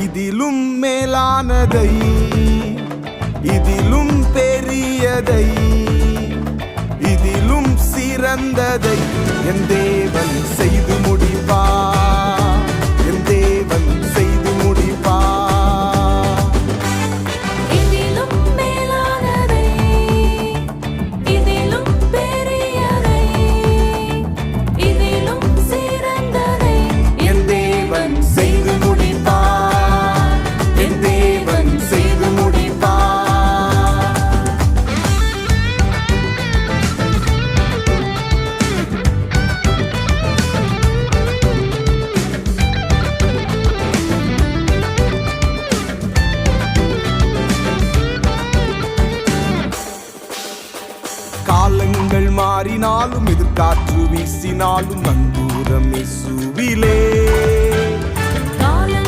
இதிலும் மேலானதை, இதிலும் பெரியதை, இதிலும் சிறந்ததை என் தேவன் செய்து முடிப்பார். என் தேவன் செய்து முடிப்பார். இதிலும் மேலானதை, இதிலும் பெரியதை, இதிலும் சிறந்ததை என் தேவன் செய்து முடிப்பார். என் தேவன் செய்து முடிப்பார். காலங்கள் மாறினாலும் எதிர்காற்று வீசினாலும் நங்கூரம் இயேசுவிலே.